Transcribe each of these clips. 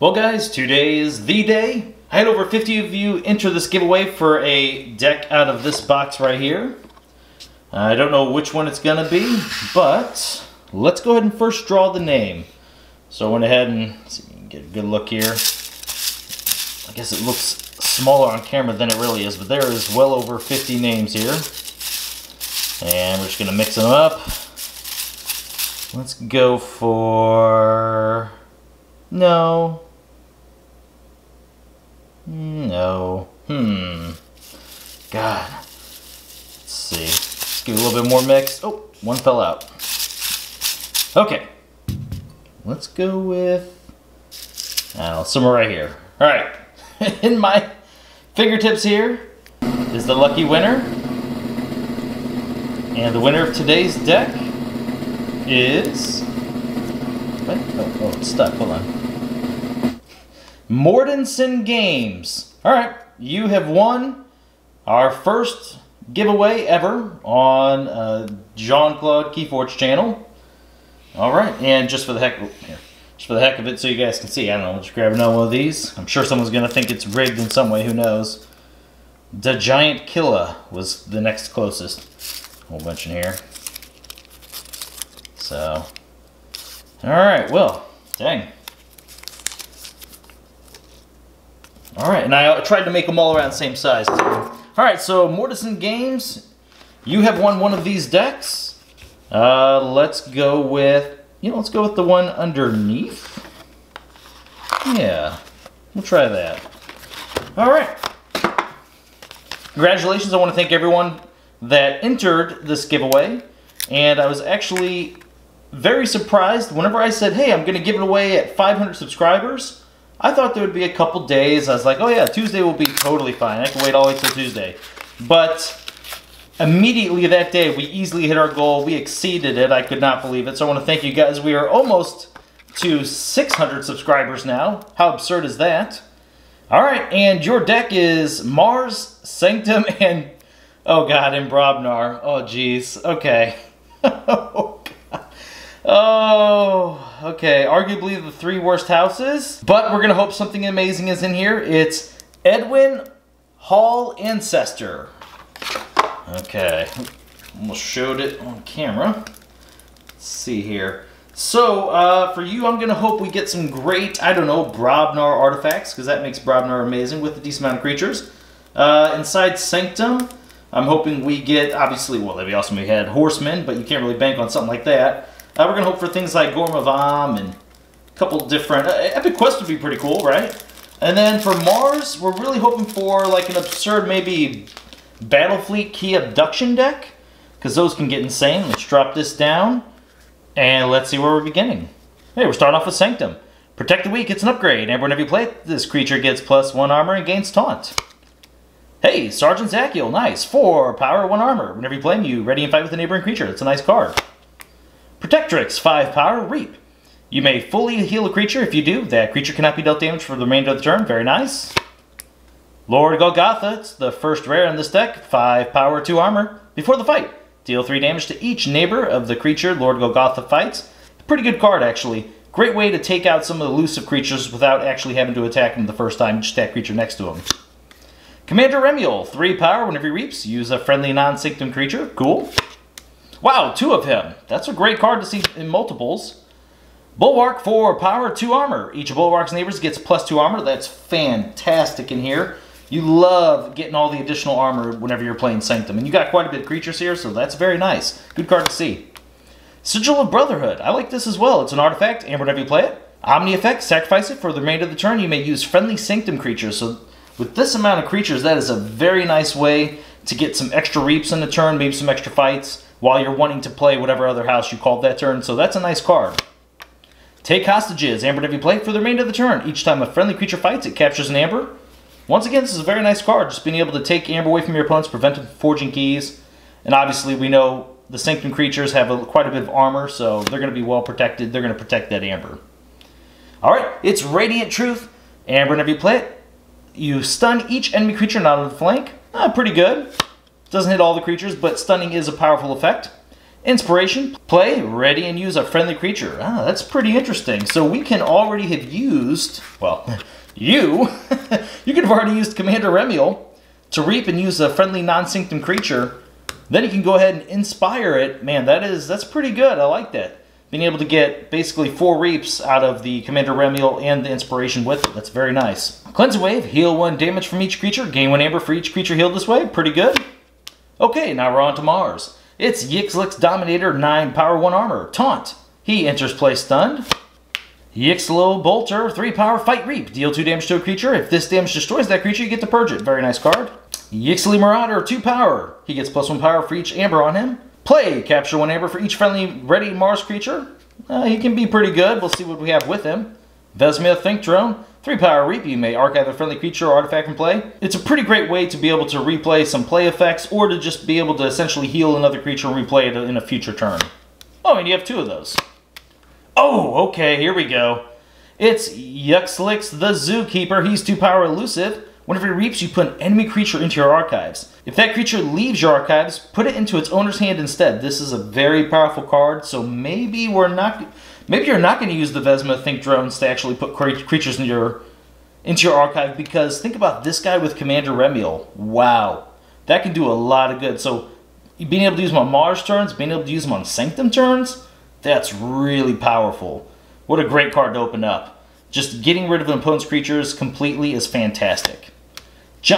Well guys, today is the day. I had over 50 of you enter this giveaway for a deck out of this box right here. I don't know which one it's gonna be, but let's go ahead and first draw the name. So I went ahead and see if you can get a good look here. I guess it looks smaller on camera than it really is, but there is well over 50 names here. And we're just gonna mix them up. Let's go for... No. God. Let's see. Let's give it a little bit more mix. Oh, one fell out. Okay. Let's go with... somewhere right here. Alright. In my fingertips here is the lucky winner. And the winner of today's deck is... Wait, oh, it's stuck. Hold on. Mortensen Games. Alright, you have won our first giveaway ever on Claude Keyforge channel. Alright, and just for the heck of it, so you guys can see, I don't know, just grab another one of these. I'm sure someone's going to think it's rigged in some way, who knows. The Giant Killa was the next closest. A whole bunch in here. So, alright, well, dang. Alright, and I tried to make them all around the same size too. Alright, so Mortensen Games, you have won one of these decks. Let's go with, let's go with the one underneath. Yeah, we'll try that. Alright. Congratulations, I want to thank everyone that entered this giveaway. And I was actually very surprised whenever I said, hey, I'm going to give it away at 500 subscribers. I thought there would be a couple days. I was like, oh yeah, Tuesday will be totally fine. I can wait all the way till Tuesday. But immediately that day, we easily hit our goal. We exceeded it. I could not believe it. So I want to thank you guys. We are almost to 600 subscribers now. How absurd is that? All right, and your deck is Mars, Sanctum, and, oh God, Imbrobnar. Oh, geez. Okay. Oh, God. Oh, okay. Arguably the 3 worst houses, but we're going to hope something amazing is in here. It's Edwin Hall Ancestor. Okay. Almost showed it on camera. Let's see here. So, for you, I'm going to hope we get some great, I don't know, Brobnar artifacts, because that makes Brobnar amazing with a decent amount of creatures. Inside Sanctum, I'm hoping we get, obviously, well, that'd be awesome if we had Horsemen, but you can't really bank on something like that. We're going to hope for things like Gorm of Am and a couple different... Epic Quest would be pretty cool, right? And then for Mars, we're really hoping for like an absurd, maybe Battlefleet Key Abduction deck, because those can get insane. Let's drop this down, and let's see where we're beginning. Hey, we're starting off with Sanctum. Protect the Weak, it's an upgrade. And whenever you play it, this creature gets +1 armor and gains Taunt. Hey, Sergeant Zachiel, nice. 4 power, 1 armor. Whenever you play him, you ready and fight with a neighboring creature. That's a nice card. Protectrix, 5 power, Reap. You may fully heal a creature. If you do, that creature cannot be dealt damage for the remainder of the turn. Very nice. Lord Golgotha, it's the first rare in this deck. 5 power, 2 armor. Before the fight, deal 3 damage to each neighbor of the creature Lord Golgotha fights. Pretty good card, actually. Great way to take out some of the elusive creatures without actually having to attack them the first time. Just attack creature next to him. Commander Remuel, 3 power. Whenever he reaps, use a friendly non-Sanctum creature. Cool. Wow, 2 of him. That's a great card to see in multiples. Bulwark, 4 power, 2 armor. Each of Bulwark's neighbors gets +2 armor. That's fantastic in here. You love getting all the additional armor whenever you're playing Sanctum. And you got quite a bit of creatures here, so that's very nice. Good card to see. Sigil of Brotherhood. I like this as well. It's an artifact, and whenever you play it, Omni effect, sacrifice it. For the remainder of the turn, you may use friendly Sanctum creatures. So with this amount of creatures, that is a very nice way to get some extra reaps in the turn, maybe some extra fights, while you're wanting to play whatever other house you called that turn. So that's a nice card. Take Hostages. Amber, whenever you play, for the remainder of the turn. Each time a friendly creature fights, it captures an Amber. Once again, this is a very nice card. Just being able to take Amber away from your opponents, prevent them from forging keys. And obviously, we know the Sanctum creatures have quite a bit of armor, so they're going to be well protected. They're going to protect that Amber. Alright, it's Radiant Truth. Amber, whenever you play it, you stun each enemy creature not on the flank. Pretty good. Doesn't hit all the creatures, but stunning is a powerful effect. Inspiration, play, ready, and use a friendly creature. Ah, that's pretty interesting. So we can already have used, well, you could have already used Commander Remiel to reap and use a friendly non-synctum creature. Then you can go ahead and inspire it. Man, that's pretty good. I like that. Being able to get basically 4 reaps out of the Commander Remiel and the inspiration with it. That's very nice. Cleansing Wave, heal 1 damage from each creature, gain 1 amber for each creature healed this way. Pretty good. Okay, now we're on to Mars. It's Yixlix Dominator, 9 power, 1 armor. Taunt. He enters play stunned. Yixlo Bolter, 3 power, fight reap. Deal 2 damage to a creature. If this damage destroys that creature, you get to purge it. Very nice card. Yixley Marauder, 2 power. He gets +1 power for each amber on him. Play. Capture 1 amber for each friendly ready Mars creature. He can be pretty good. We'll see what we have with him. Vesmia Think Drone, 3 power reap. You may archive a friendly creature or artifact from play. It's a pretty great way to be able to replay some play effects or to just be able to essentially heal another creature and replay it in a future turn. Oh, and you have 2 of those. Oh, okay, here we go. It's Yixlix the Zookeeper. He's 2 power elusive. Whenever he reaps, you put an enemy creature into your archives. If that creature leaves your archives, put it into its owner's hand instead. This is a very powerful card, so maybe you're not going to use the Vesma Think Drones to actually put creatures into your archive, because think about this guy with Commander Remiel. Wow, that can do a lot of good. So being able to use them on Mars turns, being able to use them on Sanctum turns, that's really powerful. What a great card to open up. Just getting rid of an opponent's creatures completely is fantastic.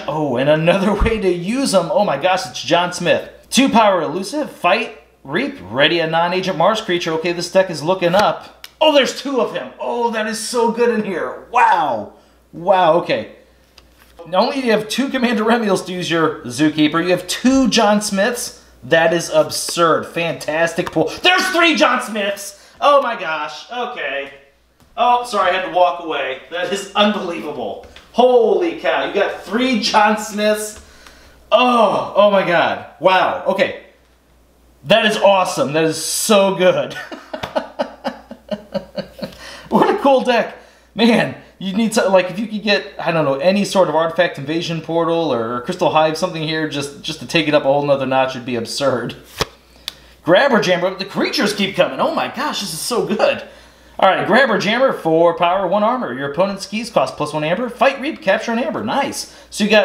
Oh, and another way to use them. Oh my gosh, it's John Smith. 2 power elusive, fight, reap, ready a non-agent Mars creature. Okay, this deck is looking up. Oh, there's 2 of him. Oh, that is so good in here. Wow. Wow, okay. Not only do you have 2 Commander Remiels to use your Zookeeper, you have 2 John Smiths. That is absurd. Fantastic pull. There's 3 John Smiths. Oh my gosh. Okay. Oh, sorry, I had to walk away. That is unbelievable. Holy cow, you got 3 John Smiths. Oh my God. Wow, okay. That is awesome. That is so good. What a cool deck. Man, you need to, like, if you could get, I don't know, any sort of Artifact Invasion Portal or Crystal Hive, something here, just to take it up a whole nother notch would be absurd. Grabber Jammer, the creatures keep coming. Oh my gosh, this is so good. Alright, Grabber Jammer, 4 power, 1 armor. Your opponent's keys cost +1 amber. Fight, reap, capture an amber. Nice. So you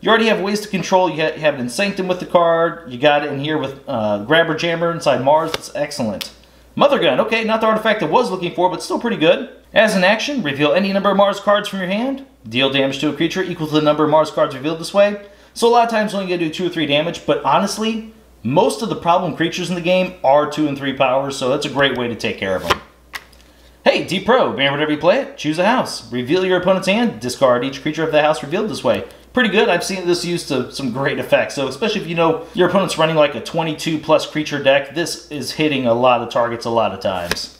already have ways to control. You have it in Sanctum with the card. You got it in here with Grabber Jammer inside Mars. That's excellent. Mother Gun. Okay, not the artifact I was looking for, but still pretty good. As an action, reveal any number of Mars cards from your hand. Deal damage to a creature equal to the number of Mars cards revealed this way. So a lot of times only going to do 2 or 3 damage, but honestly, most of the problem creatures in the game are 2 and 3 powers, so that's a great way to take care of them. Hey, D-Pro, whenever you play it, choose a house. Reveal your opponent's hand, discard each creature of the house revealed this way. Pretty good. I've seen this used to some great effects. So especially if you know your opponent's running like a 22+ creature deck, this is hitting a lot of targets a lot of times.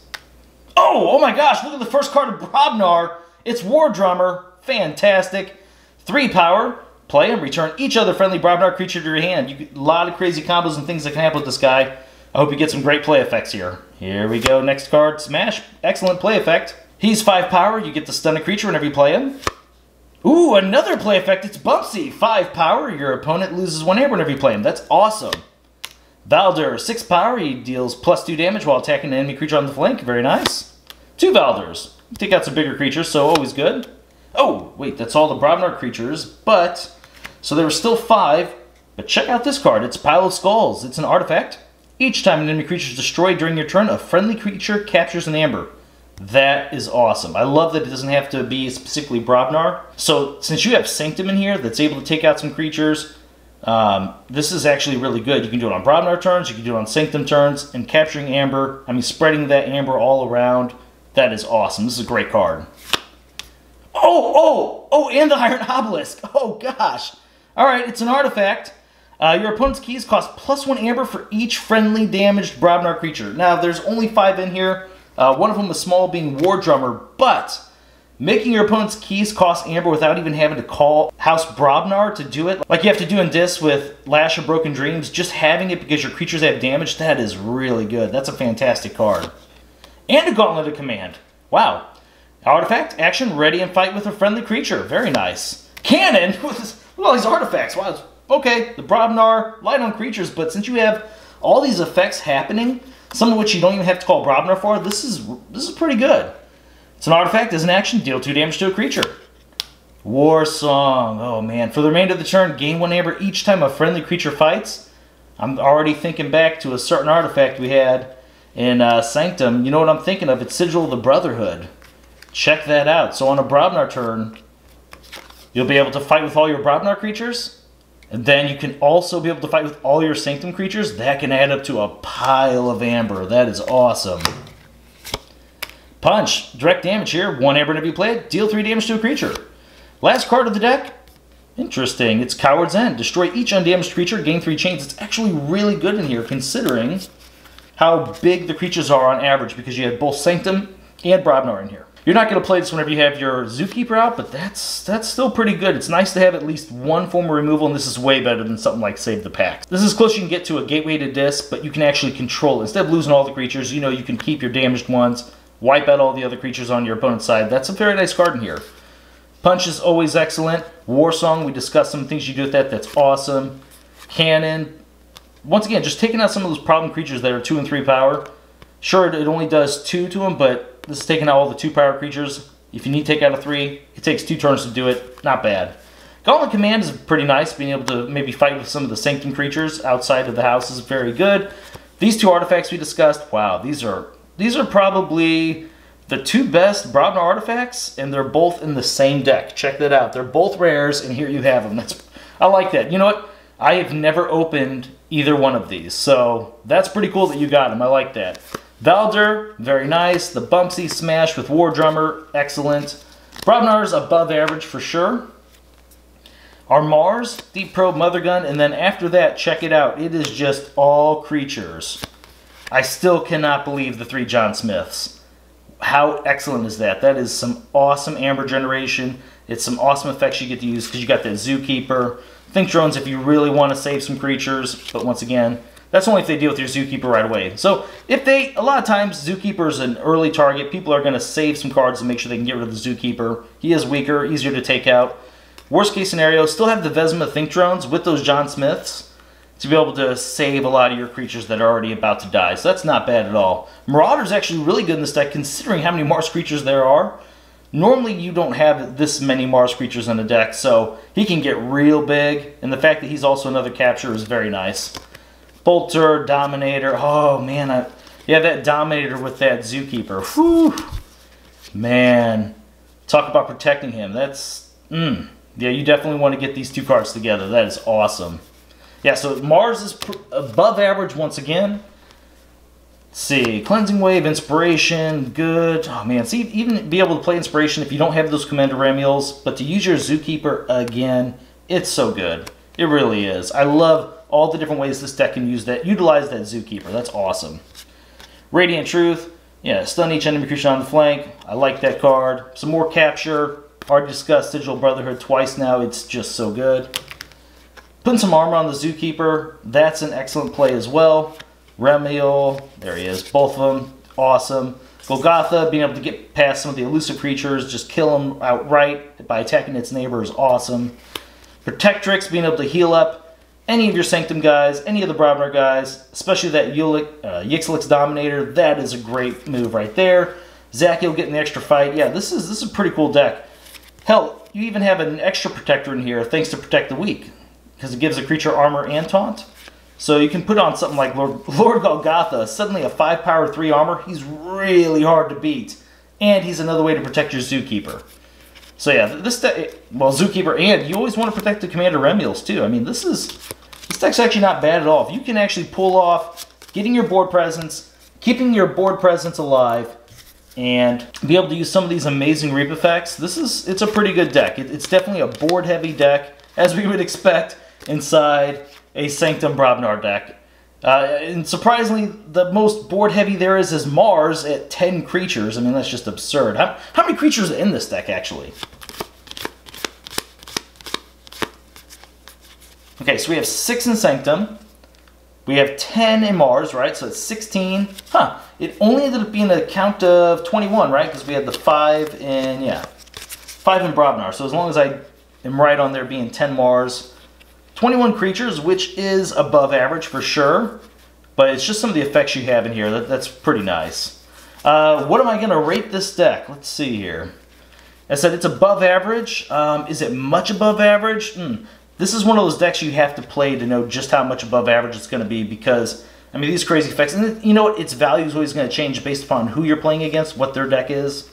Oh my gosh, look at the first card of Brobnar. It's War Drummer. Fantastic. 3 power. Play him, return each other friendly Brobnar creature to your hand. You get a lot of crazy combos and things that can happen with this guy. I hope you get some great play effects here. Here we go. Next card, Smash. Excellent play effect. He's 5 power. You get to stun a creature whenever you play him. Ooh, another play effect. It's Bumpsy. 5 power. Your opponent loses 1 amber whenever you play him. That's awesome. Valder, 6 power. He deals +2 damage while attacking an enemy creature on the flank. Very nice. 2 Valders. Take out some bigger creatures, so always good. Oh, wait, that's all the Brobnar creatures, but... So there were still 5, but check out this card. It's Pile of Skulls. It's an artifact. Each time an enemy creature is destroyed during your turn, a friendly creature captures an amber. That is awesome. I love that it doesn't have to be specifically Brobnar. So since you have Sanctum in here that's able to take out some creatures, this is actually really good. You can do it on Brobnar turns, you can do it on Sanctum turns, and capturing amber, spreading that amber all around, that is awesome. This is a great card. Oh, and the Iron Obelisk. Oh gosh. Alright, it's an artifact. Your opponent's keys cost +1 amber for each friendly damaged Brobnar creature. Now, there's only 5 in here. One of them is small, being War Drummer, but making your opponent's keys cost amber without even having to call House Brobnar to do it, like you have to do in this with Lash of Broken Dreams, just having it because your creatures have damage, that is really good. That's a fantastic card. And a Gauntlet of Command. Wow. Artifact, action, ready and fight with a friendly creature. Very nice. Cannon? Look at all these artifacts. Wow. Okay, the Brobnar, light on creatures, but since you have all these effects happening, some of which you don't even have to call Brobnar for. This is pretty good. It's an artifact as an action, deal 2 damage to a creature. War Song. Oh man, for the remainder of the turn, gain 1 Aember each time a friendly creature fights. I'm already thinking back to a certain artifact we had in Sanctum. You know what I'm thinking of? It's Sigil of the Brotherhood. Check that out. So on a Brobnar turn, you'll be able to fight with all your Brobnar creatures. And then you can also be able to fight with all your Sanctum creatures. That can add up to a pile of Aember. That is awesome. Punch. Direct damage here. 1 Aember whenever you play it. Deal 3 damage to a creature. Last card of the deck. Interesting. It's Coward's End. Destroy each undamaged creature. Gain 3 chains. It's actually really good in here considering how big the creatures are on average because you have both Sanctum and Brobnar in here. You're not going to play this whenever you have your Zookeeper out, but that's still pretty good. It's nice to have at least one form of removal, and this is way better than something like Save the Pack. This is as close as you can get to a Gateway to Disc, but you can actually control it. Instead of losing all the creatures, you know you can keep your damaged ones, wipe out all the other creatures on your opponent's side. That's a very nice card in here. Punch is always excellent. War Song, we discussed some things you do with that. That's awesome. Cannon. Once again, just taking out some of those problem creatures that are 2 and 3 power. Sure, it only does 2 to them, but this is taking out all the 2 power creatures. If you need to take out a 3, it takes 2 turns to do it. Not bad. Gauntlet Command is pretty nice. Being able to maybe fight with some of the Sanctum creatures outside of the house is very good. These 2 artifacts we discussed, wow, these are probably the 2 best Brobnar artifacts, and they're both in the same deck. Check that out. They're both rares, and here you have them. I like that. You know what? I have never opened either one of these, so that's pretty cool that you got them. I like that. Valder, very nice. The Bumpsy Smash with War Drummer, excellent. Brobnar's above average for sure. Our Mars, Deep Probe, Mother Gun, and then after that, check it out. It is just all creatures. I still cannot believe the 3 John Smiths. How excellent is that? That is some awesome Aember generation. It's some awesome effects you get to use because you got that Zookeeper. Think drones if you really want to save some creatures, but once again, that's only if they deal with your Zookeeper right away. So if a lot of times Zookeeper is an early target, people are going to save some cards to make sure they can get rid of the Zookeeper. He is weaker, easier to take out. Worst case scenario, still have the Vesma Think Drones with those John Smiths to be able to save a lot of your creatures that are already about to die. So that's not bad at all. Marauder's actually really good in this deck considering how many Mars creatures there are. Normally you don't have this many Mars creatures in the deck, so he can get real big. And the fact that he's also another capture is very nice. Bolter, Dominator. Oh, man. Yeah, that Dominator with that Zookeeper. Whew. Man. Talk about protecting him. That's... Yeah, you definitely want to get these 2 cards together. That is awesome. Yeah, so Mars is above average once again. Let's see. Cleansing Wave, Inspiration, good. Oh, man. See, even be able to play Inspiration if you don't have those Commander Remuels, but to use your Zookeeper again, it's so good. It really is. I love all the different ways this deck can utilize that Zookeeper. That's awesome. Radiant Truth. Yeah, stun each enemy creature on the flank. I like that card. Some more capture. Already discussed Sigil Brotherhood twice now. It's just so good. Putting some armor on the Zookeeper. That's an excellent play as well. Remiel. There he is. Both of them. Awesome. Golgotha, being able to get past some of the elusive creatures. Just kill them outright by attacking its neighbor is awesome. Protectrix, being able to heal up any of your Sanctum guys, any of the Brobnar guys, especially that Yixlix Dominator. That is a great move right there. Zakiel getting the extra fight. Yeah, this is a pretty cool deck. Hell, you even have an extra protector in here thanks to Protect the Weak, because it gives a creature armor and taunt. So you can put on something like Lord Golgotha, suddenly a 5 power 3 armor. He's really hard to beat. And he's another way to protect your Zookeeper. So yeah, this deck, well, Zookeeper, and you always want to protect the Commander Remuels too. I mean, this deck's actually not bad at all. If you can actually pull off getting your board presence, keeping your board presence alive, and be able to use some of these amazing reap effects, it's a pretty good deck. It's definitely a board-heavy deck, as we would expect inside a Sanctum Brobnar deck. And surprisingly, the most board-heavy there is Mars at 10 creatures. I mean, that's just absurd. How many creatures are in this deck, actually? Okay, so we have 6 in Sanctum. We have 10 in Mars, right? So it's 16. Huh. It only ended up being a count of 21, right? Because we had the 5 in, yeah, 5 in Brobnar. So as long as I am right on there being 10 Mars, 21 creatures, which is above average for sure. but it's just some of the effects you have in here. That's pretty nice. What am I going to rate this deck? Let's see here. I said it's above average. Is it much above average? This is one of those decks you have to play to know just how much above average it's going to be, because, I mean, these crazy effects, and you know what, its value is always going to change based upon who you're playing against, what their deck is.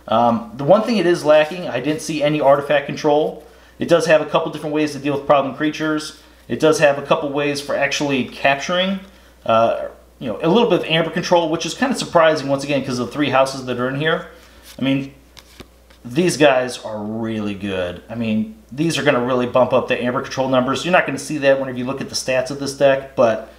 The one thing it is lacking, I didn't see any artifact control. It does have a couple different ways to deal with problem creatures. It does have a couple ways for actually capturing, you know, a little bit of Aember control, which is kind of surprising once again because of the 3 houses that are in here. I mean, these guys are really good. I mean, these are going to really bump up the Aember control numbers. You're not going to see that whenever you look at the stats of this deck, but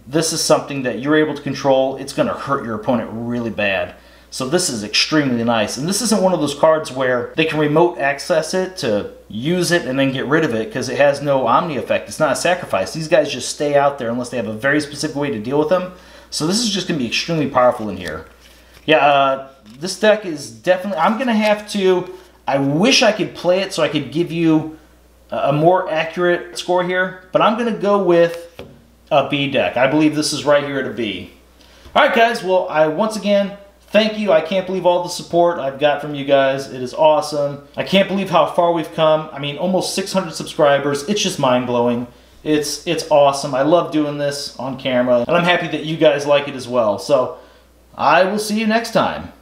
this is something that you're able to control. It's going to hurt your opponent really bad. So this is extremely nice. And this isn't one of those cards where they can remote access it to use it and then get rid of it because it has no Omni effect. It's not a sacrifice. These guys just stay out there unless they have a very specific way to deal with them. So this is just going to be extremely powerful in here. Yeah, this deck is definitely... I'm going to have to... I wish I could play it so I could give you a more accurate score here, but I'm going to go with a B deck. I believe this is right here at a B. Alright guys, well, once again, thank you. I can't believe all the support I've got from you guys. It is awesome. I can't believe how far we've come. I mean, almost 600 subscribers. It's just mind-blowing. It's awesome. I love doing this on camera, and I'm happy that you guys like it as well. So, I will see you next time.